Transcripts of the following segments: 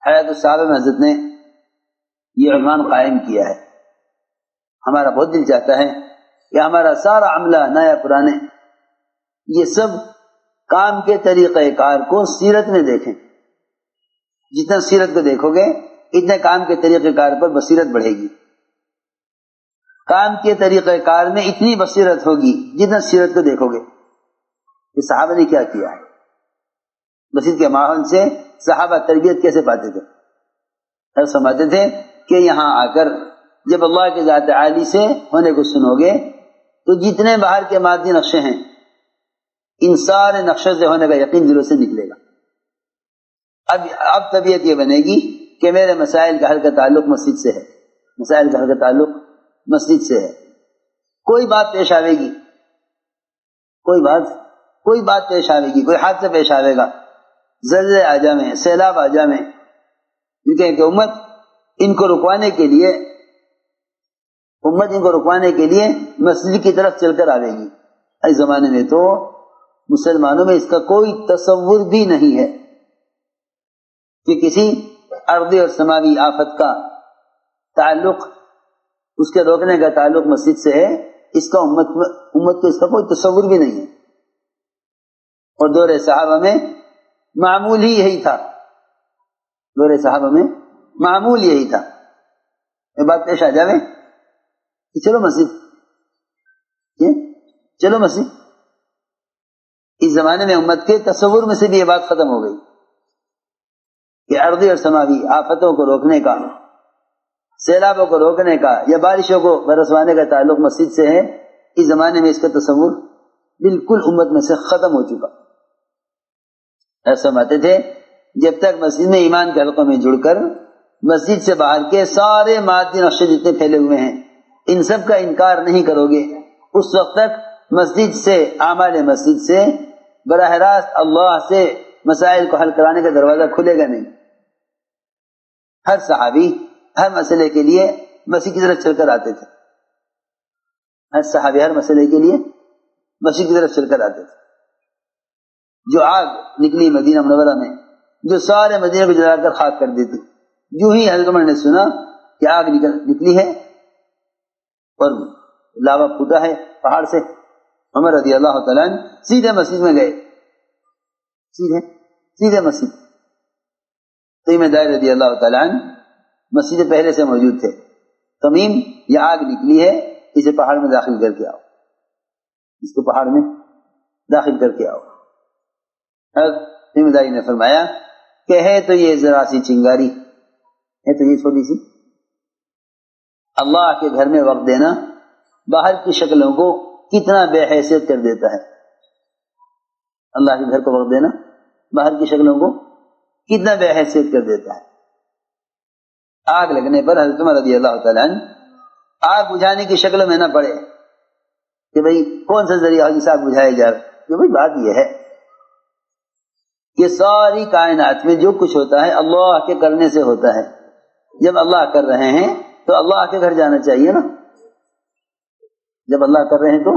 حیات الصحابہ میں حضرت نے یہ عنوان قائم کیا ہے. ہمارا بہت دل چاہتا ہے کہ ہمارا سارا عملہ نیا پرانے یہ سب کام کے طریقہ کار کو سیرت میں دیکھیں. جتنا سیرت کو دیکھو گے اتنے کام کے طریقہ کار پر بصیرت بڑھے گی. کام کے طریقہ کار میں اتنی بصیرت ہوگی جتنا سیرت کو دیکھو گے کہ صحابہ نے کیا کیا ہے. مسجد کے ماحول سے صحابہ تربیت کیسے پاتے تھے. ہر سمجھتے تھے کہ یہاں آ کر جب اللہ کے ذات عالی سے ہونے کو سنو گے تو جتنے باہر کے مادی نقشے ہیں ان سارے نقشے سے ہونے کا یقین دلوں سے نکلے گا. اب طبیعت یہ بنے گی کہ میرے مسائل کا حل کا تعلق مسجد سے ہے. مسائل کا حل کا تعلق مسجد سے ہے. کوئی بات پیش آئے گی, کوئی بات پیش آئے گی, کوئی حادثہ پیش آئے گا, زلزلے آ جائیں, سیلاب آ جائیں, کیونکہ امت ان کو رکوانے کے لیے مسجد کی طرف چل کر آئے گی. اس زمانے میں تو مسلمانوں میں اس کا کوئی تصور بھی نہیں ہے کہ کسی ارضی اور سماوی آفت کا تعلق, اس کے روکنے کا تعلق مسجد سے ہے. اس کا امت کو اس کا کوئی تصور بھی نہیں ہے. اور دور صحابہ میں معمول ہی یہی تھا. دور صحابہ میں معمول یہی تھا. یہ بات پیش آ جائے کہ چلو مسجد. اس زمانے میں امت کے تصور میں سے بھی یہ بات ختم ہو گئی کہ ارضی اور سماوی آفتوں کو روکنے کا, سیلابوں کو روکنے کا یا بارشوں کو برسوانے کا تعلق مسجد سے ہے. اس زمانے میں اس کا تصور بالکل امت میں سے ختم ہو چکا. ایسا مانتے تھے جب تک مسجد میں ایمان کے حلقوں میں جڑ کر مسجد سے باہر کے سارے مادی نقشے جتنے پھیلے ہوئے ہیں ان سب کا انکار نہیں کرو گے, اس وقت تک مسجد سے, اعمال مسجد سے براہ راست اللہ سے مسائل کو حل کرانے کا دروازہ کھلے گا نہیں. ہر صحابی ہر مسئلے کے لیے مسجد کی طرف چل کر آتے تھے. ہر صحابی ہر مسئلے کے لیے مسجد کی طرف چل کر آتے تھے. جو آگ نکلی مدینہ منورہ میں, جو سارے مدینہ کو جلا کر خاک کر دیتی, جو ہی حضرت عمر نے سنا کہ آگ نکلی ہے اور لاوا پھوٹا ہے پہاڑ سے, عمر رضی اللہ تعالیٰ عنہ سیدھے مسجد میں گئے. سیدھے مسجد. تمیم داری رضی اللہ تعالیٰ عنہ مسجد پہلے سے موجود تھے. تمیم, یہ آگ نکلی ہے, اسے پہاڑ میں داخل کر کے آؤ, اس کو پہاڑ میں داخل کر کے آؤ. تمیم داری نے فرمایا کہ ہے تو یہ ذرا سی چنگاری ہے, تو یہ چھوٹی سی. اللہ کے گھر میں وقت دینا باہر کی شکلوں کو کتنا بے حیثیت کر دیتا ہے. اللہ کے گھر کو وقت دینا باہر کی شکلوں کو کتنا بے حیثیت کر دیتا ہے. آگ لگنے پر حضرت عمر رضی اللہ تعالیٰ عنہ آگ بجھانے کی شکل میں نہ پڑے کہ بھئی کون سا ذریعہ جس آگ بجھائی جائے. کہ بھئی بات یہ ہے کہ ساری کائنات میں جو کچھ ہوتا ہے اللہ کے کرنے سے ہوتا ہے. جب اللہ کر رہے ہیں تو اللہ کے گھر جانا چاہیے نا. جب اللہ کر رہے ہیں تو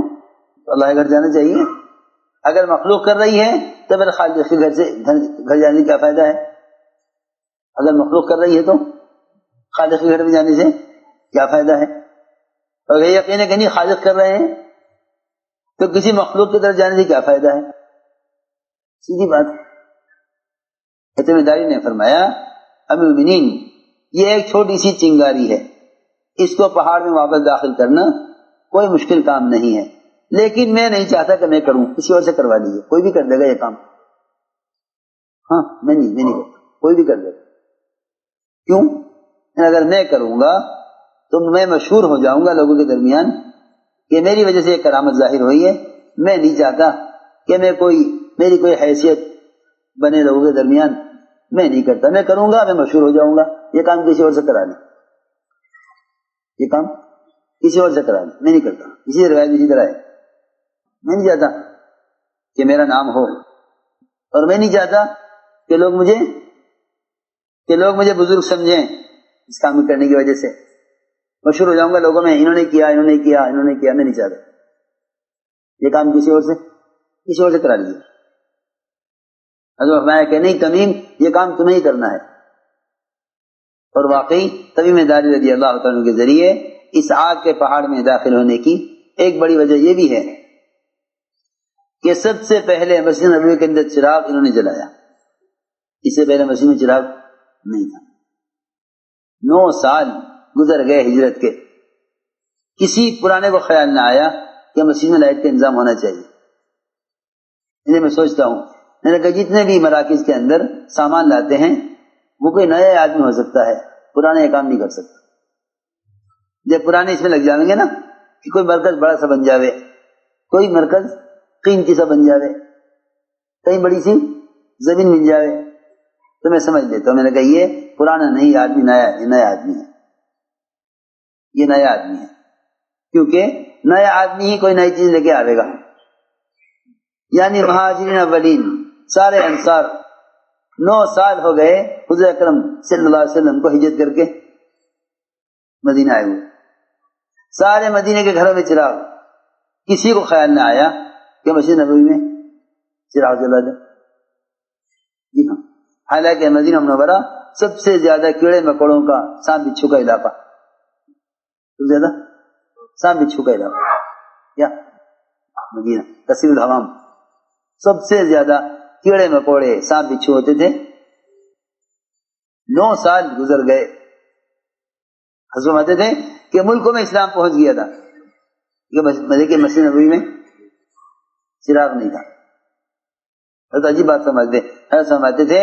اللہ کے گھر جانا چاہیے. اگر مخلوق کر رہی ہے تو پھر خالق کے گھر سے گھر جانے کا کیا فائدہ ہے. اگر مخلوق کر رہی ہے تو خالق کے گھر میں جانے سے کیا فائدہ ہے. اگر یقین ہے کہ نہیں خالق کر رہے ہیں تو کسی مخلوق کی طرف جانے سے کیا فائدہ ہے. سیدھی بات. ذمہ داری نے فرمایا امیر المؤمنین یہ ایک چھوٹی سی چنگاری ہے, اس کو پہاڑ میں واپس داخل کرنا کوئی مشکل کام نہیں ہے, لیکن میں نہیں چاہتا کہ میں کروں, کسی اور سے کروا لیجیے. کوئی بھی کر دے گا یہ کام. ہاں میں نہیں کرتا, کوئی بھی کر دے گا. کیوں؟ اگر میں کروں گا تو میں مشہور ہو جاؤں گا لوگوں کے درمیان کہ میری وجہ سے یہ کرامت ظاہر ہوئی ہے. میں نہیں چاہتا کہ میری کوئی حیثیت بنے لوگوں کے درمیان. میں نہیں کرتا, میں کروں گا میں مشہور ہو جاؤں گا. یہ کام کسی اور سے کرا لیں, یہ کام کسی اور سے کرا لیں, میں نہیں کرتا. اسی روایت اسی طرح ہے. میں نہیں چاہتا کہ میرا نام ہو, اور میں نہیں چاہتا کہ لوگ مجھے بزرگ سمجھیں اس کام کرنے کی وجہ سے. مشہور ہو جاؤں گا لوگوں میں, انہوں نے کیا. میں نہیں چاہتا. یہ کام کسی اور سے کرا لیجیے. حضرت فرمایا کہ نہیں تمیم, یہ کام تمہیں ہی کرنا ہے. اور واقعی تمیم داری رضی اللہ تعالیٰ عنہ کے ذریعے اس آگ کے پہاڑ میں داخل ہونے کی ایک بڑی وجہ یہ بھی ہے کہ سب سے پہلے مسجد نبوی کے اندر چراغ انہوں نے جلایا. اس سے پہلے مسجد میں چراغ نہیں تھا. 9 سال گزر گئے ہجرت کے، کسی پرانے کو خیال نہ آیا کہ مسجد میں لائٹ کا انتظام ہونا چاہیے. اسے میں سوچتا ہوں میں نے کہا جتنے بھی مراکز کے اندر سامان لاتے ہیں وہ کوئی نیا آدمی ہو سکتا ہے، پرانا یہ کام نہیں کر سکتا. جب پرانے اس میں لگ جائیں گے نا کہ کوئی مرکز بڑا سا بن جاوے، کوئی مرکز قیمتی سا بن جاوے، کہیں بڑی سی زمین مل جاوے، تو میں سمجھ لیتا ہوں. میں نے کہا یہ پرانا نہیں آدمی، نیا آدمی ہے، یہ نیا آدمی ہے. کیونکہ نیا آدمی ہی کوئی نئی چیز لے کے آئے گا. یعنی مہاجرین اولین سارے انصار 9 سال ہو گئے حضور اکرم صلی اللہ علیہ وسلم کو ہجرت کر کے مدینہ آئے ہوئے. سارے مدینے کے گھروں میں چراغ، کسی کو خیال نہ آیا کہ مسجد نبوی میں چراغ جلا دے. جی ہاں، حالانکہ مدینہ منورہ سب سے زیادہ کیڑے مکوڑوں کا، سانپ بچھو کا علاقہ، سب سے زیادہ سانپ بچھو کا علاقہ کیا مدینہ، کثیر الحوام، سب سے زیادہ کیڑے مکوڑے سانپ بچھو ہوتے تھے. 9 سال گزر گئے. حضرت آتے تھے کہ ملکوں میں اسلام پہنچ گیا تھا کہ مسجد نبوی میں چراغ نہیں تھا. تو عجیب بات سمجھتے سمجھتے تھے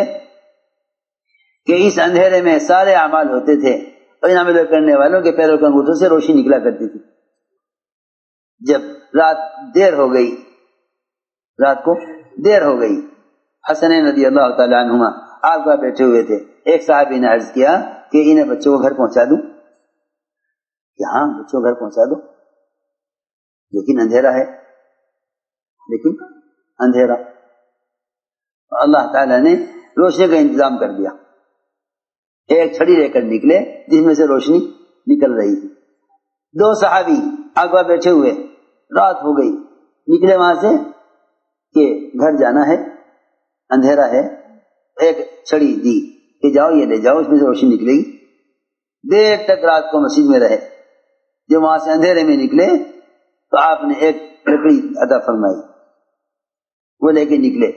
کہ اس اندھیرے میں سارے اعمال ہوتے تھے اور ان عمل کرنے والوں کے پیروں کے انگوٹھوں سے روشنی نکلا کرتی تھی. جب رات کو دیر ہو گئی حسنین رضی اللہ تعالی عنہما آپ کا بیٹھے ہوئے تھے. ایک صحابی نے عرض کیا کہ انہیں بچوں کو گھر پہنچا دوں. کہ ہاں بچوں کو گھر پہنچا دو، لیکن اندھیرا ہے، اللہ تعالیٰ نے روشنی کا انتظام کر دیا. ایک چھڑی لے کر نکلے جس میں سے روشنی نکل رہی تھی. 2 صحابی آگے بیٹھے ہوئے، رات ہو گئی، نکلے وہاں سے کہ گھر جانا ہے، اندھیرا ہے. ایک چھڑی دی کہ جاؤ یہ لے جاؤ، اس میں سے روشنی نکلے گی. دیر تک رات کو مسجد میں رہے. جب وہاں سے اندھیرے میں نکلے تو آپ نے ایک لکڑی عطا فرمائی، وہ لے کے نکلے.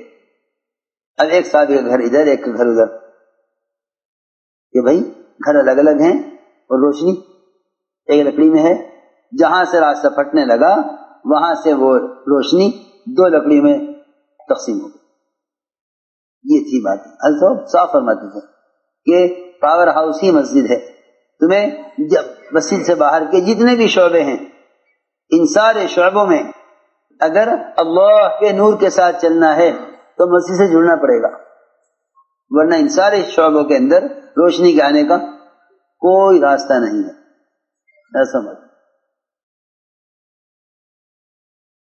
اب ایک صحابی کا گھر ادھر، ایک کا گھر ادھر، کہ بھائی گھر الگ الگ ہیں اور روشنی ایک لکڑی میں ہے. جہاں سے راستہ پھٹنے لگا وہاں سے وہ روشنی 2 لکڑی میں تقسیم ہو گئی. یہ تھی بات. حضرت صاف فرماتے تھے کہ پاور ہاؤس ہی مسجد ہے. تمہیں جب مسجد سے باہر کے جتنے بھی شعبے ہیں، ان سارے شعبوں میں اگر اللہ کے نور کے ساتھ چلنا ہے تو مسجد سے جڑنا پڑے گا، ورنہ ان سارے شعبوں کے اندر روشنی کے آنے کا کوئی راستہ نہیں ہے. ایسا مت